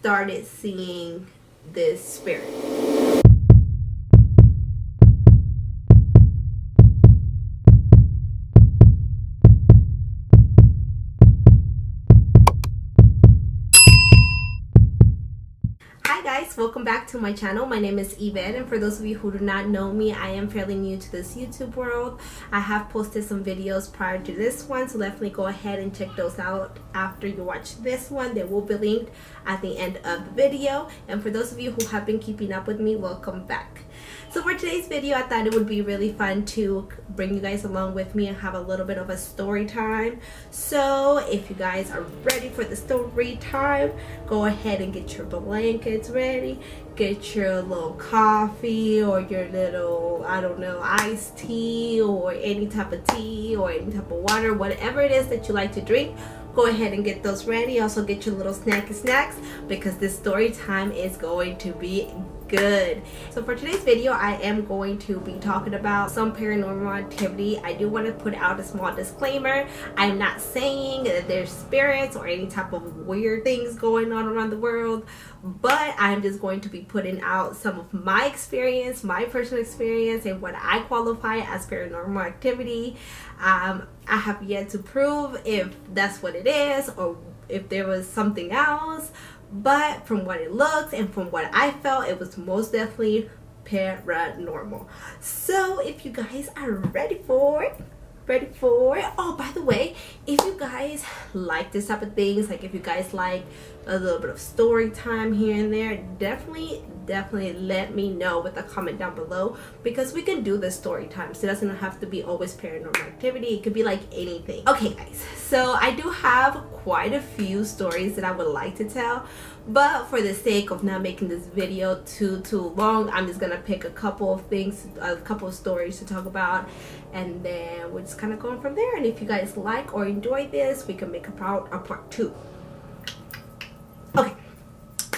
started seeing this spirit. Hi guys, welcome back to my channel. My name is Yvette, and for those of you who do not know me, I am fairly new to this YouTube world. I have posted some videos prior to this one, so definitely go ahead and check those out after you watch this one. They will be linked at the end of the video. And for those of you who have been keeping up with me, welcome back. So for today's video, I thought it would be really fun to bring you guys along with me and have a little bit of a story time. So if you guys are ready for the story time, go ahead and get your blankets ready, get your little coffee or your little, I don't know, iced tea or any type of tea or any type of water, whatever it is that you like to drink. Go ahead and get those ready. Also get your little snacky snacks because this story time is going to be good. So for today's video, I am going to be talking about some paranormal activity. I do want to put out a small disclaimer. I'm not saying that there's spirits or any type of weird things going on around the world, but I'm just going to be putting out some of my experience, my personal experience, and what I qualify as paranormal activity. I have yet to prove if that's what it is or if there was something else, but from what it looks and from what I felt, it was most definitely paranormal. So if you guys are ready for it, oh, by the way, if you guys like this type of things, like if you guys like a little bit of story time here and there, definitely let me know with a comment down below, because we can do the story time. So it doesn't have to be always paranormal activity. It could be like anything. Okay guys, so I do have quite a few stories that I would like to tell, but for the sake of not making this video too long, I'm just gonna pick a couple of things, a couple of stories to talk about, and then we're just kind of going from there. And if you guys like or enjoy this, we can make a part 2. Okay,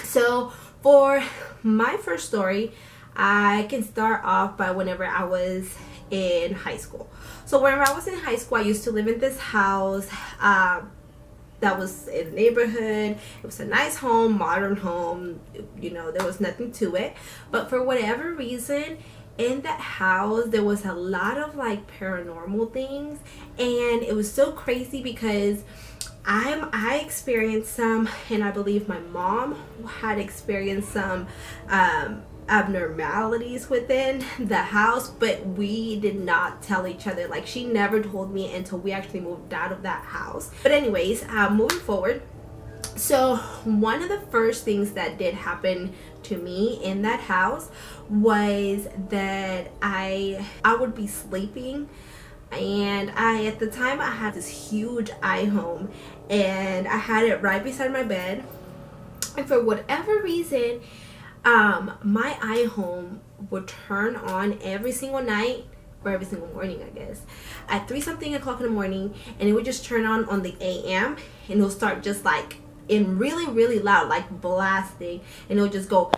so for my first story, I can start off by whenever I was in high school. So whenever I was in high school, I used to live in this house that was in a neighborhood. It was a nice home, modern home, you know, there was nothing to it. But for whatever reason, in that house there was a lot of like paranormal things, and it was so crazy because I experienced some, and I believe my mom had experienced some abnormalities within the house, but we did not tell each other. Like, she never told me until we actually moved out of that house. But anyways, moving forward, so one of the first things that did happen to me in that house was that I would be sleeping, and at the time I had this huge iHome, and I had it right beside my bed, and for whatever reason my iHome would turn on every single night, or every single morning, I guess, at 3-something o'clock in the morning, and it would just turn on the AM, and it'll start just like in really loud, like blasting, and it'll just go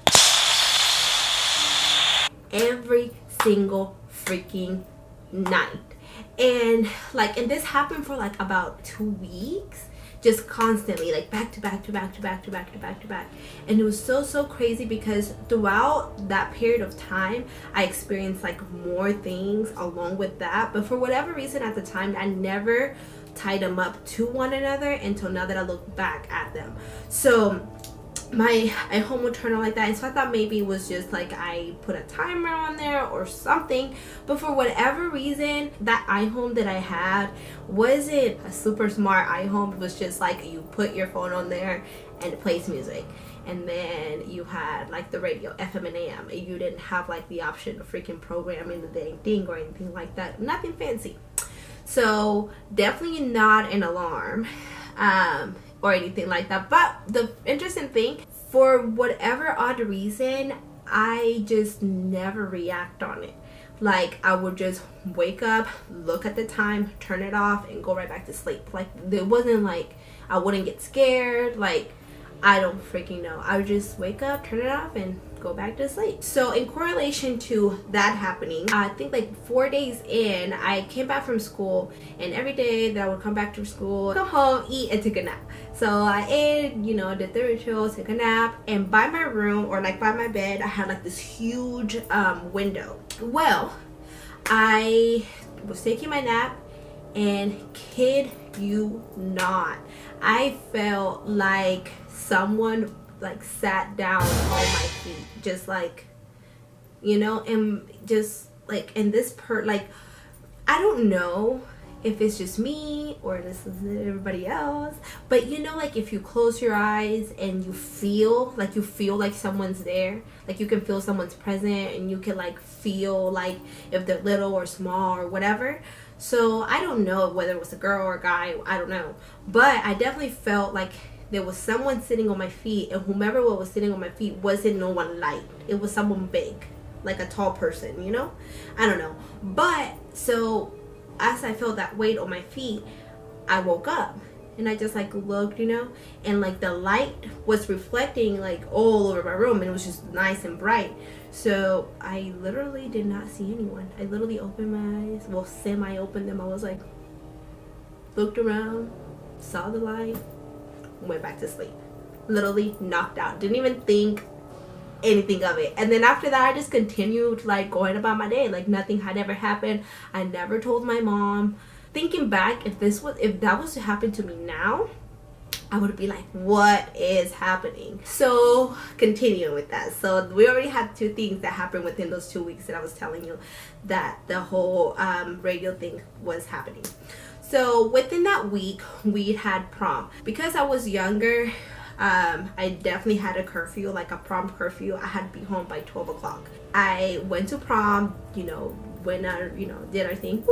every single freaking night. And this happened for like about 2 weeks, just constantly, like back to back. And it was so crazy because throughout that period of time I experienced like more things along with that, but for whatever reason at the time I never tied them up to one another until now that I look back at them. So my home would turn on like that, and so I thought maybe it was just like I put a timer on there or something, but for whatever reason that iHome that I had wasn't a super smart iHome. It was just like you put your phone on there and it plays music, and then you had like the radio, FM and AM, and you didn't have like the option of freaking programming the dang thing or anything like that, nothing fancy. So definitely not an alarm or anything like that. But the interesting thing, for whatever odd reason, I just never react on it. Like, I would just wake up, look at the time, turn it off, and go right back to sleep. Like, there wasn't like I wouldn't get scared. Like, I don't freaking know. I would just wake up, turn it off, and go back to sleep. So in correlation to that happening, I think like 4 days in, I came back from school, and every day that I would come back to school, come home, eat, and take a nap. So I ate, you know, did the ritual, took a nap, and by my room, or like by my bed, I had like this huge window. Well, I was taking my nap, and kid you not, I felt like someone like sat down on my feet, just like, you know, and just like, and this like, I don't know if it's just me or this is everybody else, but you know, like if you close your eyes and you feel like someone's there, like you can feel someone's present, and you can like feel like if they're little or small or whatever. So I don't know whether it was a girl or a guy, I don't know, but I definitely felt like there was someone sitting on my feet, and whomever was sitting on my feet wasn't no one light. It was someone big, like a tall person, you know? I don't know. But so as I felt that weight on my feet, I woke up, and I just like looked, you know, and like the light was reflecting like all over my room, and it was just nice and bright. So I literally did not see anyone. I literally opened my eyes, well, semi opened them. I was like, looked around, saw the light, went back to sleep. Literally knocked out. Didn't even think anything of it. And then after that, I just continued like going about my day like nothing had ever happened. I never told my mom. Thinking back, if that was to happen to me now, I would be like, what is happening? So continuing with that, so we already had 2 things that happened within those 2 weeks that I was telling you that the whole radio thing was happening. So within that week, we had prom. Because I was younger, I definitely had a curfew, like a prom curfew. I had to be home by 12 o'clock. I went to prom, you know, went out, you know, did our thing,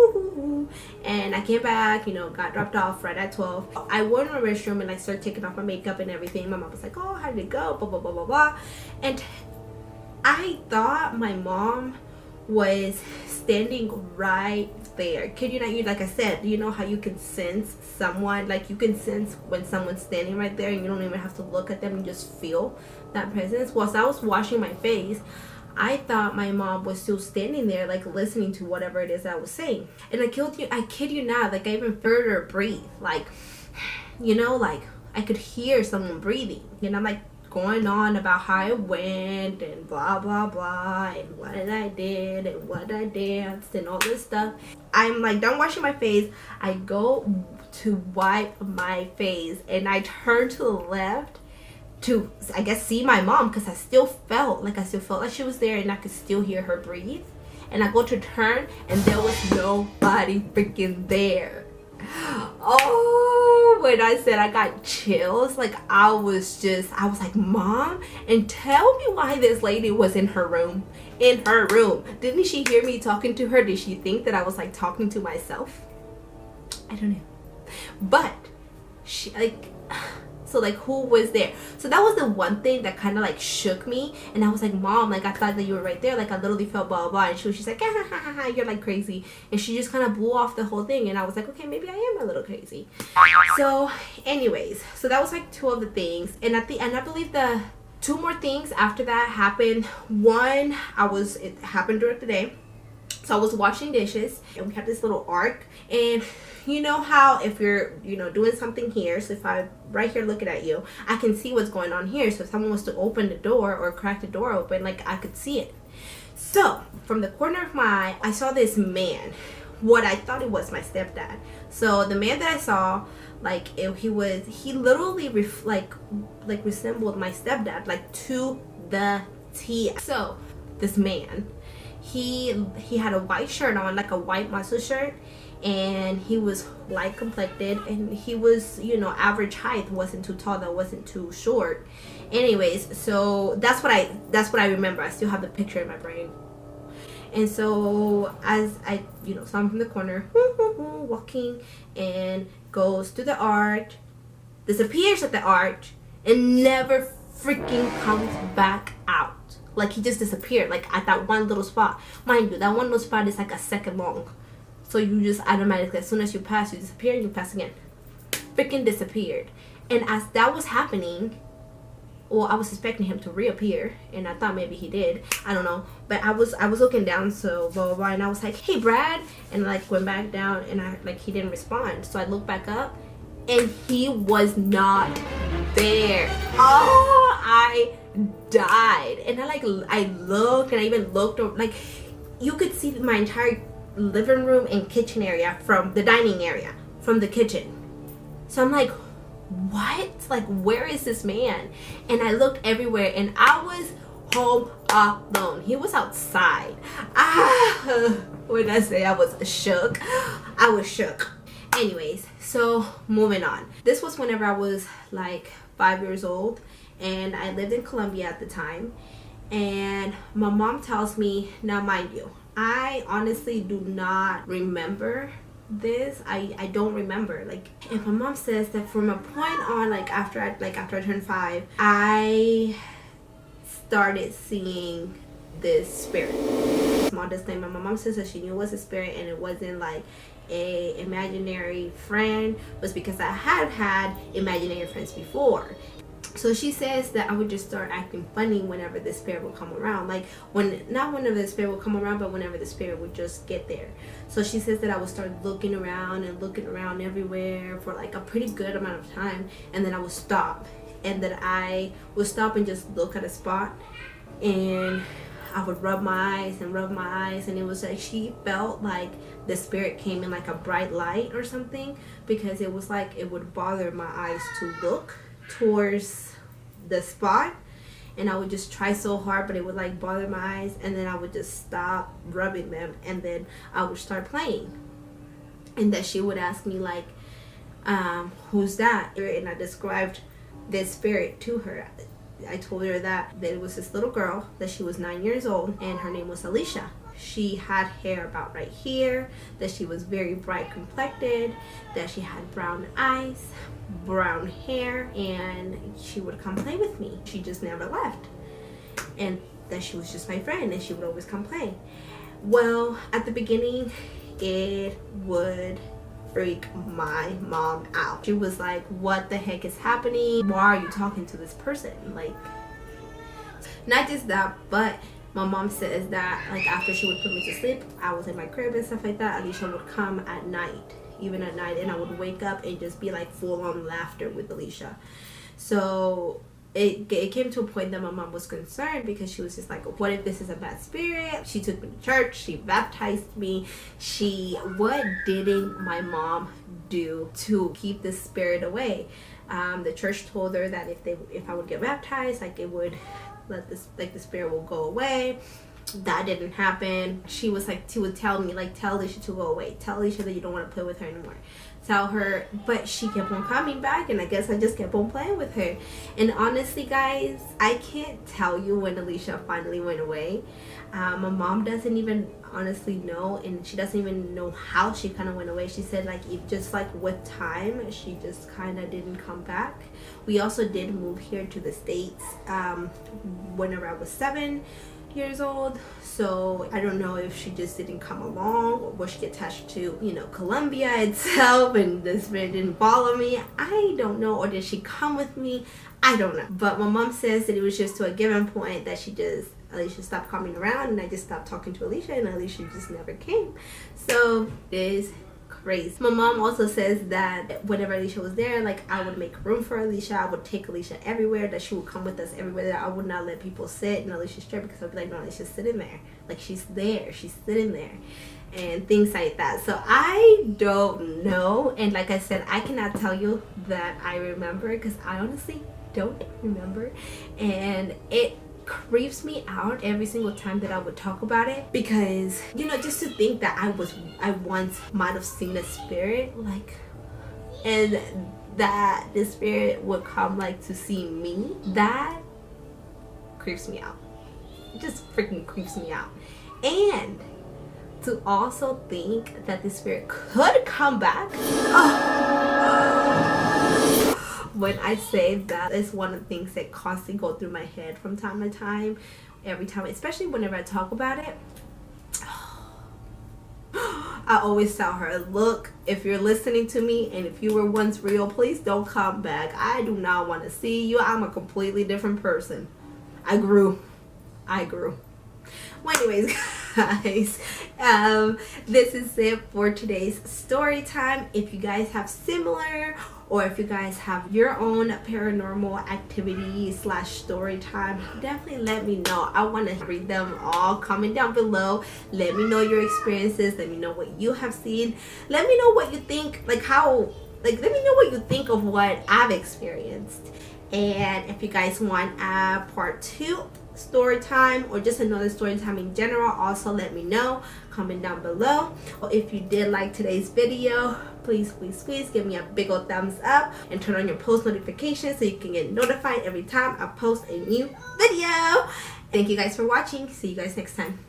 and I came back, you know, got dropped off right at 12. I went in the restroom and I started taking off my makeup and everything. My mom was like, oh, how did it go? Blah, blah, blah, blah, blah. And I thought my mom was standing right there. Kid you not, you, like I said, you know how you can sense someone, like you can sense when someone's standing right there and you don't even have to look at them, you just feel that presence. Whilst I was washing my face, I thought my mom was still standing there, like listening to whatever it is I was saying. And I kid you not, like I even heard her breathe, like, you know, like I could hear someone breathing, and I'm like going on about how I went and blah blah blah and what I did and what I danced and all this stuff. I'm like done washing my face. I go to wipe my face and I turn to the left to, I guess, see my mom, because I still felt like she was there and I could still hear her breathe. And I go to turn and there was nobody freaking there. Oh, when I said I got chills, like I was like, Mom, and tell me why this lady was in her room. Didn't she hear me talking to her? Did she think that I was like talking to myself? I don't know. But she like, so like who was there? So that was the one thing that kind of like shook me, and I was like, Mom, like I thought that you were right there, like I literally felt blah blah, and she's like, ha, ha, ha, ha, you're like crazy, and she just kind of blew off the whole thing, and I was like, okay, maybe I am a little crazy. So anyways, so that was like 2 of the things, and at the end, I believe the 2 more things after that happened. One, it happened during the day. So I was washing dishes, and we have this little arc, and you know how if you're, you know, doing something here, so if I'm right here looking at you, I can see what's going on here. So if someone was to open the door or crack the door open, like I could see it. So from the corner of my eye, I saw this man, what I thought it was my stepdad. So the man that I saw, like he literally resembled my stepdad, like to the T. So this man, he had a white shirt on, like a white muscle shirt, and he was light complected, and he was, you know, average height, wasn't too tall, that wasn't too short. Anyways, so that's what I remember. I still have the picture in my brain. And so as I, you know, saw him from the corner, walking, and goes to the arch, disappears at the arch, and never freaking comes back out. Like he just disappeared, like at that one little spot. Mind you, that one little spot is like a second long. So you just automatically, as soon as you pass, you disappear and you pass again. Freaking disappeared. And as that was happening, well, I was expecting him to reappear, and I thought maybe he did. I don't know, but I was looking down, so blah blah blah, and I was like, hey Brad, and like went back down, and I like he didn't respond, so I looked back up, and he was not there. Oh, I died. And I looked, and I even looked over, like you could see my entire living room and kitchen area from the dining area from the kitchen. So I'm like, what? Like, where is this man? And I looked everywhere, and I was home alone. He was outside. When I say I was shook, I was shook. Anyways, so moving on. This was whenever I was like 5 years old, and I lived in Colombia at the time. And my mom tells me, now mind you, I honestly do not remember this. I don't remember. Like, if my mom says that from a point on, like after I turned 5, I started seeing this spirit. Small disclaimer, my mom says that she knew it was a spirit, and it wasn't like a imaginary friend, was because I had imaginary friends before. So she says that I would just start acting funny whenever the spirit would come around. Like, not whenever the spirit would come around, but whenever the spirit would just get there. So she says that I would start looking around everywhere for like a pretty good amount of time, and then I would stop. And then I would stop and just look at a spot, and I would rub my eyes, and it was like she felt like the spirit came in like a bright light or something, because it was like it would bother my eyes to look towards the spot, and I would just try so hard, but it would like bother my eyes, and then I would just stop rubbing them, and then I would start playing. And that she would ask me like, who's that? And I described this spirit to her. I told her that it was this little girl, that she was 9 years old, and her name was Alicia. She had hair about right here, that she was very bright complected, that she had brown eyes, brown hair, and she would come play with me. She just never left. And that she was just my friend, and she would always come play. Well, at the beginning, it would freak my mom out. She was like, what the heck is happening? Why are you talking to this person? Like, not just that, but my mom says that like after she would put me to sleep, I was in my crib and stuff like that, Alicia would come at night, even at night, and I would wake up and just be like full on laughter with Alicia. So it came to a point that my mom was concerned, because she was just like, what if this is a bad spirit? She took me to church, she baptized me. What didn't my mom do to keep this spirit away? The church told her that if I would get baptized, like it would let this, like the spirit will go away. That didn't happen. She would tell me, like, tell Alicia to go away, tell Alicia that you don't want to play with her anymore, tell her. But she kept on coming back, and I guess I just kept on playing with her. And honestly guys, I can't tell you when Alicia finally went away. My mom doesn't even honestly know, and she doesn't even know how she kind of went away. She said like it just like with time, she just kind of didn't come back. We also did move here to the States whenever I was 7 years old, so I don't know if she just didn't come along, or was she attached to, you know, Colombia itself, and the spirit didn't follow me. I don't know. Or did she come with me? I don't know. But my mom says that it was just to a given point that Alicia stopped coming around, and I just stopped talking to Alicia, and Alicia just never came. So it is crazy. My mom also says that whenever Alicia was there, like I would make room for Alicia, I would take Alicia everywhere, that she would come with us everywhere, that I would not let people sit in Alicia's chair, because I'd be like, no, Alicia's sitting there, like she's there, she's sitting there, and things like that. So I don't know, and like I said, I cannot tell you that I remember, because I honestly don't remember, and it creeps me out every single time that I would talk about it, because, you know, just to think that I once might have seen a spirit, like, and that the spirit would come like to see me, that creeps me out. It just freaking creeps me out. And to also think that the spirit could come back, when I say that, is one of the things that constantly go through my head from time to time, every time, especially whenever I talk about it. I always tell her, look, if you're listening to me and if you were once real, please don't come back. I do not want to see you. I'm a completely different person. I grew. Well, anyways, guys, this is it for today's story time. If you guys have similar, or if you guys have your own paranormal activity / story time, definitely let me know. I want to read them all. Comment down below. Let me know your experiences. Let me know what you have seen. Let me know what you think, let me know what you think of what I've experienced. And if you guys want a part 2 story time, or just another story time in general, also let me know. Comment down below. If you did like today's video, please give me a big old thumbs up and turn on your post notifications so you can get notified every time I post a new video. Thank you guys for watching. See you guys next time.